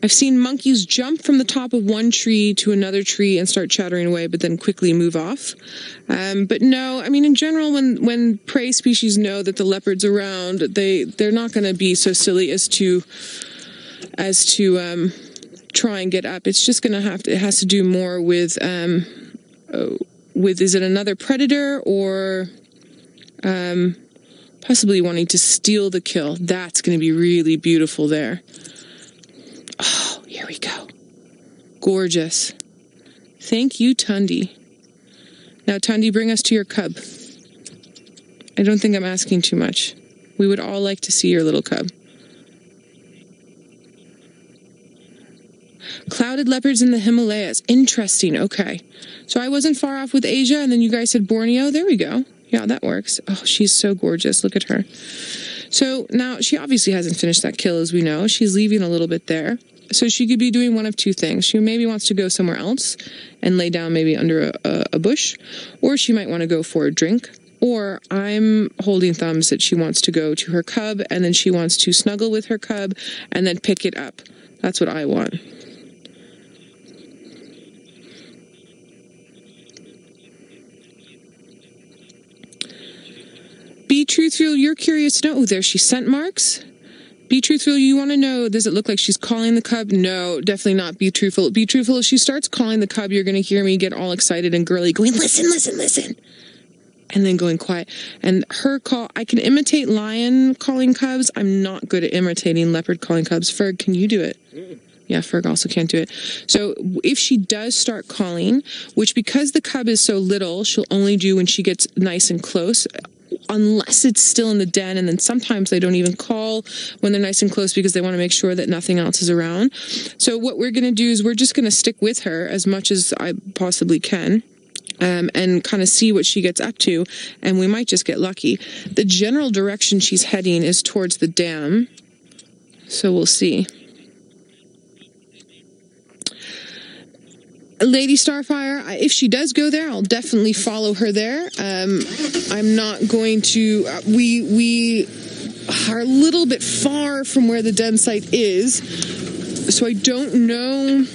I've seen monkeys jump from the top of one tree to another tree and start chattering away, but then quickly move off. But no, I mean, in general, when prey species know that the leopard's around, they're not going to be so silly as to try and get up. It's just going to it has to do more with is it another predator or possibly wanting to steal the kill. That's going to be really beautiful there. Oh, here we go. Gorgeous. Thank you, Thandi. Now, Thandi, bring us to your cub. I don't think I'm asking too much. We would all like to see your little cub. Clouded leopards in the Himalayas. Interesting. Okay. So I wasn't far off with Asia, and then you guys said Borneo. There we go. Yeah, that works. Oh, she's so gorgeous. Look at her. So now she obviously hasn't finished that kill, as we know. She's leaving a little bit there. So she could be doing one of two things. She maybe wants to go somewhere else and lay down maybe under a bush, or she might want to go for a drink. Or I'm holding thumbs that she wants to go to her cub, and then she wants to snuggle with her cub and then pick it up. That's what I want. Be truthful, you're curious to know. Oh, there she scent marks. Be truthful, you want to know, does it look like she's calling the cub? No, definitely not. Be truthful. Be truthful, if she starts calling the cub, you're going to hear me get all excited and girly, going, listen, listen, listen. And then going quiet. And her call, I can imitate lion calling cubs. I'm not good at imitating leopard calling cubs. Ferg, can you do it? Yeah, Ferg also can't do it. So if she does start calling, which because the cub is so little, she'll only do when she gets nice and close, unless it's still in the den, and then sometimes they don't even call when they're nice and close because they want to make sure that nothing else is around. So what we're going to do is we're just going to stick with her as much as I possibly can. And kind of see what she gets up to, and we might just get lucky. The general direction she's heading is towards the dam, so we'll see. Lady Starfire, if she does go there, I'll definitely follow her there. I'm not going to... We are a little bit far from where the den site is, so I don't know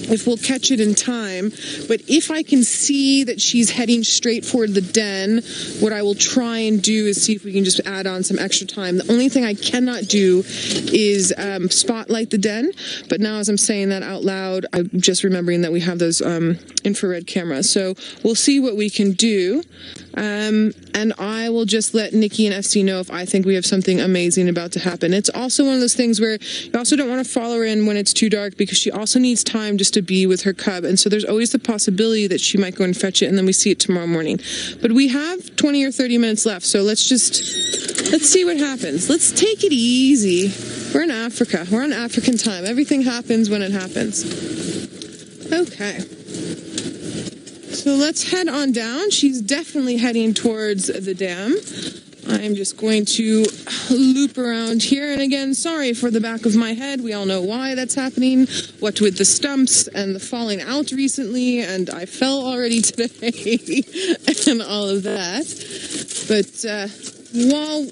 if we'll catch it in time, but if I can see that she's heading straight for the den, what I will try and do is see if we can just add on some extra time. The only thing I cannot do is spotlight the den, but now as I'm saying that out loud, I'm just remembering that we have those infrared cameras, so we'll see what we can do, and I will just let Nikki and FC know if I think we have something amazing about to happen. It's also one of those things where you also don't want to follow her in when it's too dark, because she also needs time just to be with her cub, and so there's always the possibility that she might go and fetch it and then we see it tomorrow morning. But we have 20 or 30 minutes left, so let's see what happens. Let's take it easy. We're in Africa. We're on African time. Everything happens when it happens. Okay. So let's head on down. She's definitely heading towards the dam. I'm just going to loop around here. And again, sorry for the back of my head. We all know why that's happening. What with the stumps and the falling out recently. And I fell already today and all of that. But while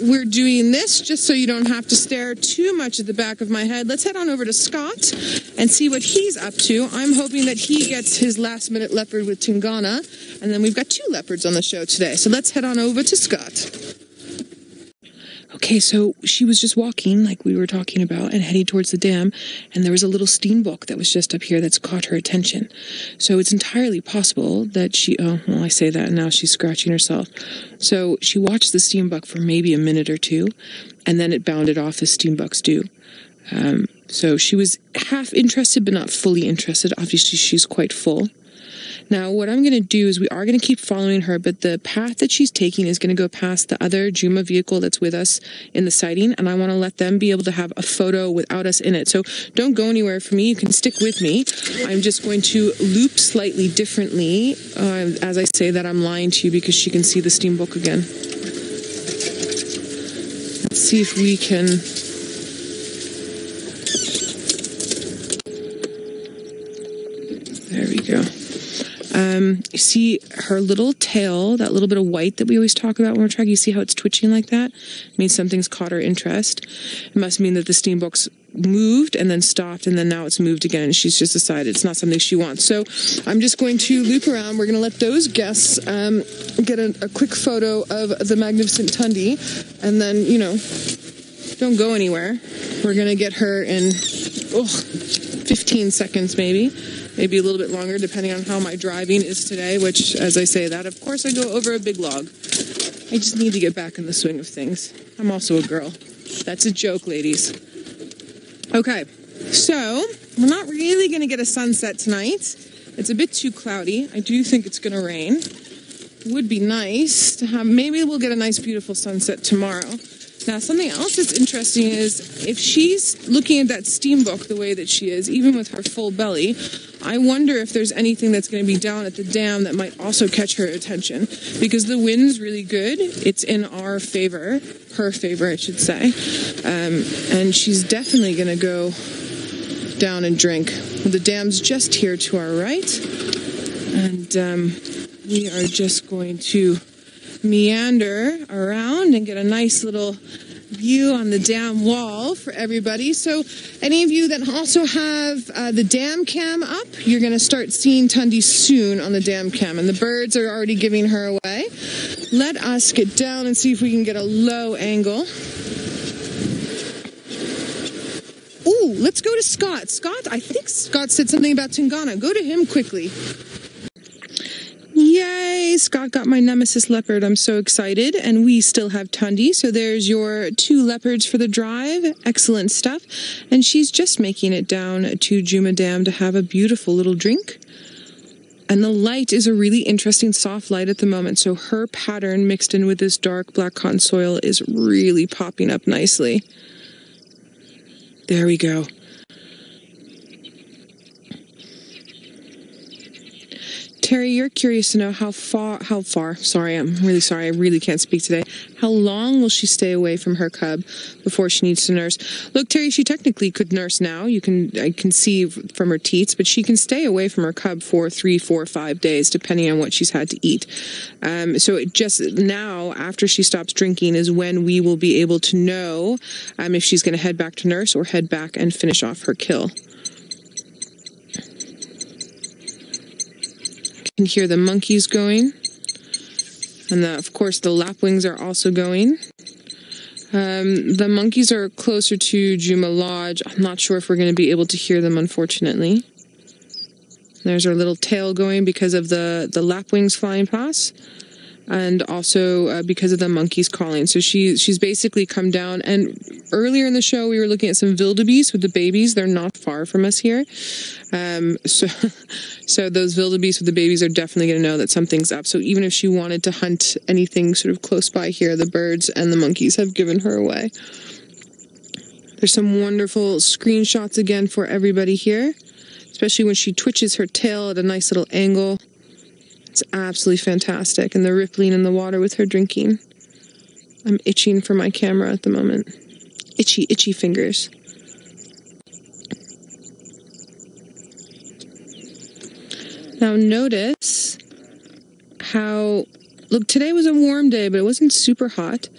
we're doing this just so you don't have to stare too much at the back of my head. Let's head on over to Scott and see what he's up to. I'm hoping that he gets his last-minute leopard with Tingana, and then we've got 2 leopards on the show today. So let's head on over to Scott. Okay, so she was just walking, like we were talking about, and heading towards the dam, and there was a little steenbok that was just up here that's caught her attention. So it's entirely possible that she, oh, well, I say that, and now she's scratching herself. So she watched the steenbok for maybe a minute or 2, and then it bounded off as steenboks do. So she was half interested, but not fully interested. Obviously, she's quite full. Now, what I'm going to do is we are going to keep following her, but the path that she's taking is going to go past the other Djuma vehicle that's with us in the sighting, and I want to let them be able to have a photo without us in it. So don't go anywhere for me. You can stick with me. I'm just going to loop slightly differently. As I say that, I'm lying to you because she can see the steenbok again. Let's see if we can... There we go. You see her little tail, that little bit of white that we always talk about when we're tracking. You see how it's twitching like that? It means something's caught her interest. It must mean that the steenbok's moved and then stopped, and then now it's moved again. She's just decided it's not something she wants. So I'm just going to loop around. We're going to let those guests get a quick photo of the magnificent Thandi, and then, you know, don't go anywhere. We're going to get her in 15 seconds maybe a little bit longer, depending on how my driving is today, which, as I say that, of course I go over a big log. I just need to get back in the swing of things. I'm also a girl. That's a joke, ladies. Okay, so we're not really going to get a sunset tonight. It's a bit too cloudy. I do think it's going to rain. Would be nice to have, maybe we'll get a nice, beautiful sunset tomorrow. Now, something else that's interesting is if she's looking at that steenbok the way that she is, even with her full belly, I wonder if there's anything that's going to be down at the dam that might also catch her attention. Because the wind's really good. It's in our favor, her favor, I should say. And she's definitely going to go down and drink. The dam's just here to our right. And we are just going to meander around and get a nice little view on the dam wall for everybody. So any of you that also have the dam cam up, you're going to start seeing Thandi soon on the dam cam, and the birds are already giving her away. Let us get down and see if we can get a low angle. Ooh, let's go to Scott. Scott, I think Scott said something about Tingana. Go to him quickly. Yay! Scott got my nemesis leopard. I'm so excited. And we still have Thandi. So there's your 2 leopards for the drive. Excellent stuff. And she's just making it down to Djuma Dam to have a beautiful little drink. And the light is a really interesting soft light at the moment. So her pattern mixed in with this dark black cotton soil is really popping up nicely. There we go. Terry, you're curious to know how far, sorry, I'm really sorry, I really can't speak today. How long will she stay away from her cub before she needs to nurse? Look, Terry, she technically could nurse now. I can see from her teats, but she can stay away from her cub for 3, 4, 5 days, depending on what she's had to eat. So it just now, after she stops drinking, is when we will be able to know if she's going to head back to nurse or head back and finish off her kill. You can hear the monkeys going, and of course the lapwings are also going. The monkeys are closer to Djuma Lodge. I'm not sure if we're going to be able to hear them, unfortunately. There's our little tail going because of the lapwings flying past, and also because of the monkeys calling. So she's basically come down, and earlier in the show we were looking at some wildebeest with the babies. They're not far from us here. So those wildebeest with the babies are definitely going to know that something's up. So even if she wanted to hunt anything sort of close by here, the birds and the monkeys have given her away. There's some wonderful screenshots again for everybody here, especially when she twitches her tail at a nice little angle. It's absolutely fantastic. And the rippling in the water with her drinking. I'm itching for my camera at the moment. Itchy fingers. Now notice how, look, today was a warm day, but it wasn't super hot.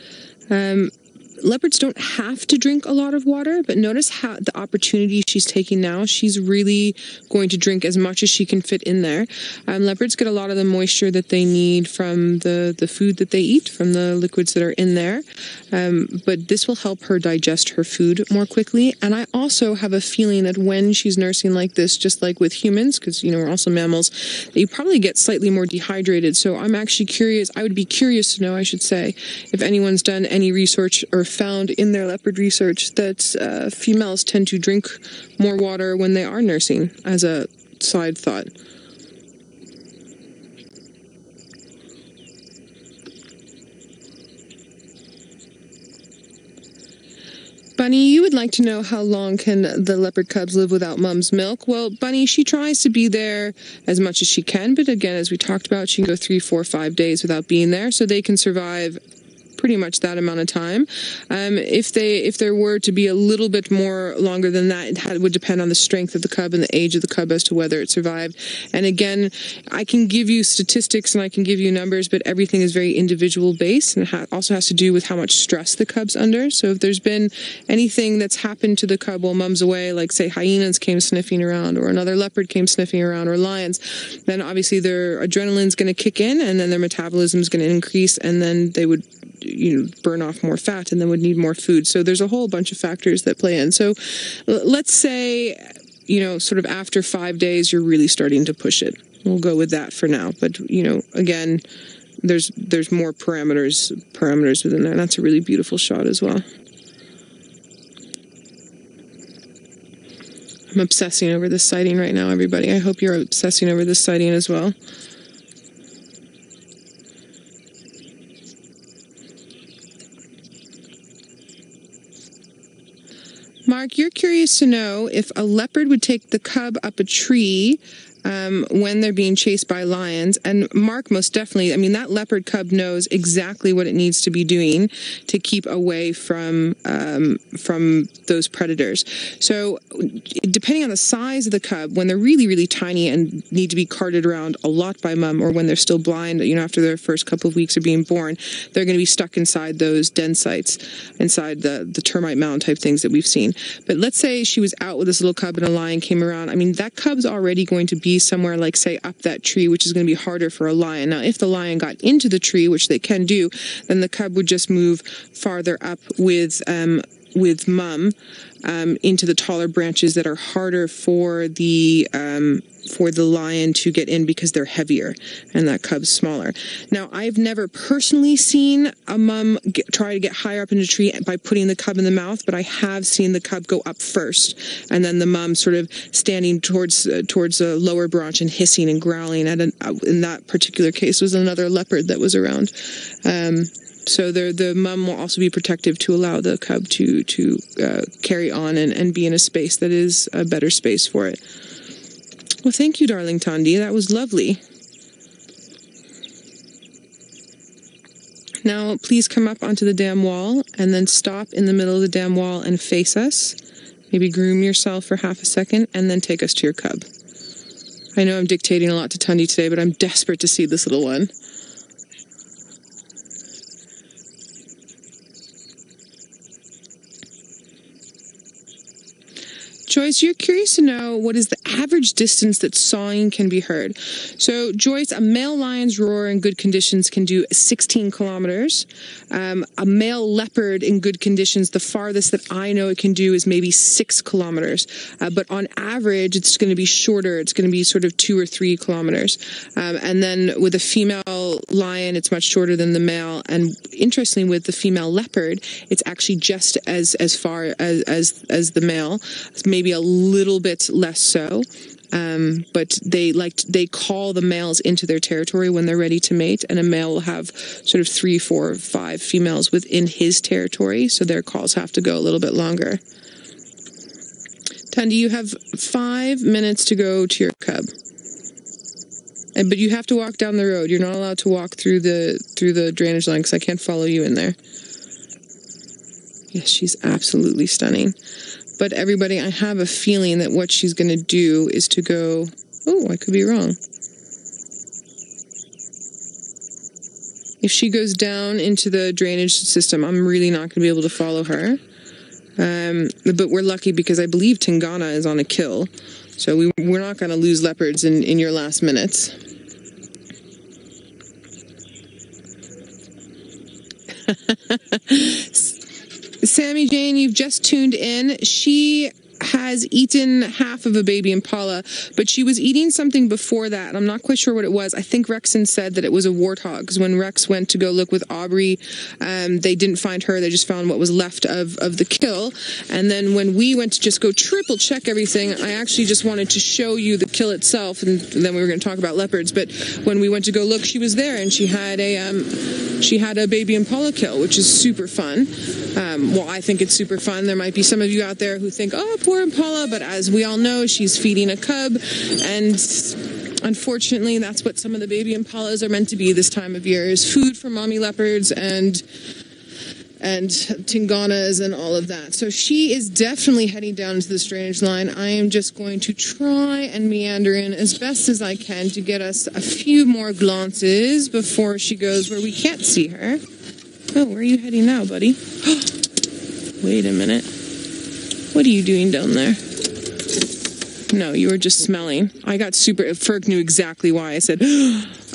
Leopards don't have to drink a lot of water, but notice how the opportunity she's taking now. She's really going to drink as much as she can fit in there. Leopards get a lot of the moisture that they need from the food that they eat, from the liquids that are in there. But this will help her digest her food more quickly. And I also have a feeling that when she's nursing like this, just like with humans, because, you know, we're also mammals, that you probably get slightly more dehydrated. So I'm actually curious, I would be curious to know, I should say, if anyone's done any research or found in their leopard research that females tend to drink more water when they are nursing, as a side thought. Bunny, you would like to know how long can the leopard cubs live without mom's milk? Well, Bunny, she tries to be there as much as she can, but again, as we talked about, she can go 3, 4, 5 days without being there, so they can survive pretty much that amount of time. If there were to be a little bit more longer than that, it would depend on the strength of the cub and the age of the cub as to whether it survived. And again, I can give you statistics and I can give you numbers, but everything is very individual based, and it also has to do with how much stress the cub's under. So if there's been anything that's happened to the cub while mom's away, like say hyenas came sniffing around, or another leopard came sniffing around, or lions, then obviously their adrenaline's going to kick in, and then their metabolism is going to increase, and then they would, you know, burn off more fat and then would need more food. So there's a whole bunch of factors that play in. So let's say, you know, sort of after 5 days, you're really starting to push it. We'll go with that for now. But, you know, again, there's more parameters within there. And that's a really beautiful shot as well. I'm obsessing over this sighting right now, everybody. I hope you're obsessing over this sighting as well. Mark, you're curious to know if a leopard would take the cub up a tree when they're being chased by lions. And Mark, most definitely, I mean, that leopard cub knows exactly what it needs to be doing to keep away from those predators. So depending on the size of the cub, when they're really, really tiny and need to be carted around a lot by mom, or when they're still blind, you know, after their first couple of weeks of being born, they're going to be stuck inside those den sites, inside the termite mound type things that we've seen. But let's say she was out with this little cub and a lion came around. I mean, that cub's already going to be somewhere like, say, up that tree, which is going to be harder for a lion. Now, if the lion got into the tree, which they can do, then the cub would just move farther up with mum into the taller branches that are harder for the lion to get in because they're heavier and that cub's smaller. Now, I've never personally seen a mum try to get higher up in a tree by putting the cub in the mouth, but I have seen the cub go up first and then the mum sort of standing towards a lower branch and hissing and growling. In that particular case was another leopard that was around. So the mum will also be protective to allow the cub to carry on and be in a space that is a better space for it. Well, thank you, darling Thandi. That was lovely. Now, please come up onto the dam wall and then stop in the middle of the dam wall and face us. Maybe groom yourself for half a second and then take us to your cub. I know I'm dictating a lot to Thandi today, but I'm desperate to see this little one. Joyce, you're curious to know what is the average distance that sawing can be heard. So, Joyce, a male lion's roar in good conditions can do 16 kilometers. A male leopard in good conditions, the farthest that I know it can do is maybe 6 kilometers. But on average, it's going to be shorter. It's going to be sort of 2 or 3 kilometers. And then with a female lion, it's much shorter than the male. And interestingly, with the female leopard, it's actually just as far as the male. Maybe a little bit less so, but they call the males into their territory when they're ready to mate, and a male will have sort of 3, 4, 5 females within his territory, so their calls have to go a little bit longer. Thandi, you have 5 minutes to go to your cub, but you have to walk down the road. You're not allowed to walk through the drainage line because I can't follow you in there. Yes, she's absolutely stunning. But everybody, I have a feeling that what she's going to do is to go, oh, I could be wrong. If she goes down into the drainage system, I'm really not going to be able to follow her. But we're lucky because I believe Tingana is on a kill. So we're not going to lose leopards in your last minutes. Sammy Jane, you've just tuned in. She has eaten half of a baby impala, but she was eating something before that. I'm not quite sure what it was. I think Rexon said that it was a warthog, because when Rex went to go look with Aubrey, they didn't find her. They just found what was left of the kill. And then when we went to just go triple check everything, I actually just wanted to show you the kill itself, and then we were going to talk about leopards. But when we went to go look, she was there, and she had a baby impala kill, which is super fun. Well, I think it's super fun. There might be some of you out there who think, oh, poor impala, but as we all know, she's feeding a cub, and unfortunately, that's what some of the baby impalas are meant to be this time of year, is food for mommy leopards and tinganas and all of that. So she is definitely heading down to the drainage line. I am just going to try and meander in as best as I can to get us a few more glances before she goes where we can't see her. Oh, where are you heading now, buddy? Wait a minute. What are you doing down there? No, you were just smelling. I got super... Ferg knew exactly why. I said,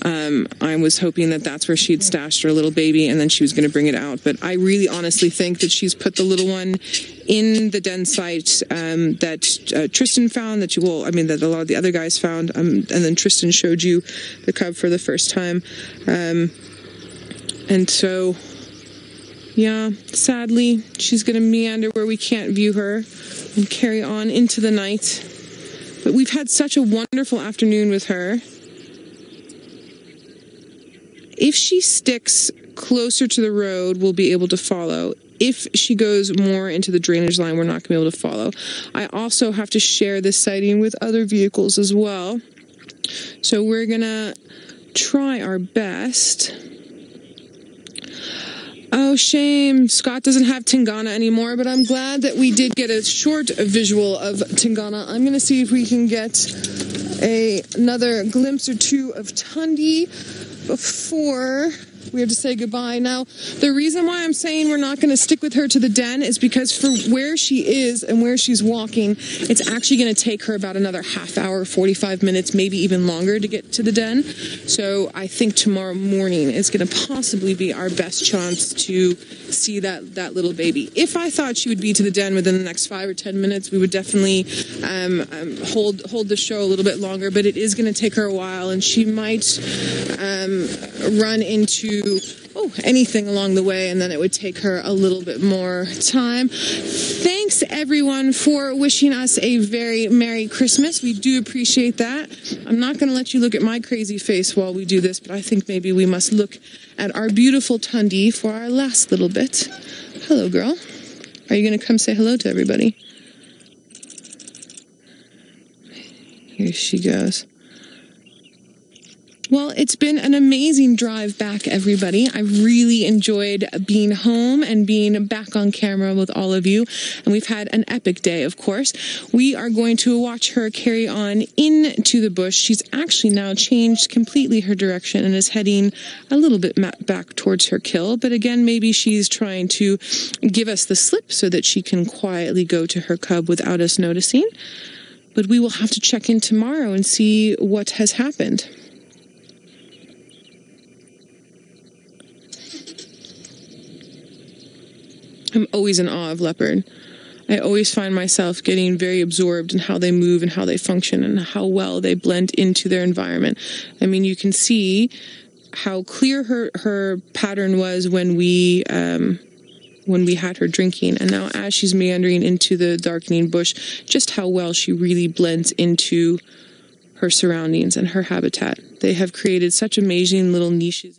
I was hoping that that's where she'd stashed her little baby and then she was going to bring it out. But I really honestly think that she's put the little one in the den site that Tristan found, that a lot of the other guys found. And then Tristan showed you the cub for the first time. And so... yeah, sadly, she's going to meander where we can't view her and carry on into the night. But we've had such a wonderful afternoon with her. If she sticks closer to the road, we'll be able to follow. If she goes more into the drainage line, we're not going to be able to follow. I also have to share this sighting with other vehicles as well. So we're going to try our best. Oh, shame. Scott doesn't have Tingana anymore, but I'm glad that we did get a short visual of Tingana. I'm going to see if we can get another glimpse or two of Thandi before we have to say goodbye. Now, the reason why I'm saying we're not going to stick with her to the den is because for where she is and where she's walking, it's actually going to take her about another half hour, 45 minutes, maybe even longer to get to the den. So I think tomorrow morning is going to possibly be our best chance to see that little baby. If I thought she would be to the den within the next 5 or 10 minutes, we would definitely hold the show a little bit longer, but it is going to take her a while, and she might run into anything along the way, and then it would take her a little bit more time. Thanks everyone for wishing us a very Merry Christmas. We do appreciate that. I'm not going to let you look at my crazy face while we do this, but I think maybe we must look at our beautiful Thandi for our last little bit. Hello, girl. Are you going to come say hello to everybody? Here she goes. Well, it's been an amazing drive back, everybody. I really enjoyed being home and being back on camera with all of you. And we've had an epic day, of course. We are going to watch her carry on into the bush. She's actually now changed completely her direction and is heading a little bit back towards her kill. But again, maybe she's trying to give us the slip so that she can quietly go to her cub without us noticing. But we will have to check in tomorrow and see what has happened. I'm always in awe of leopard. I always find myself getting very absorbed in how they move and how they function and how well they blend into their environment. I mean, you can see how clear her pattern was when we had her drinking, and now as she's meandering into the darkening bush, just how well she really blends into her surroundings and her habitat. They have created such amazing little niches.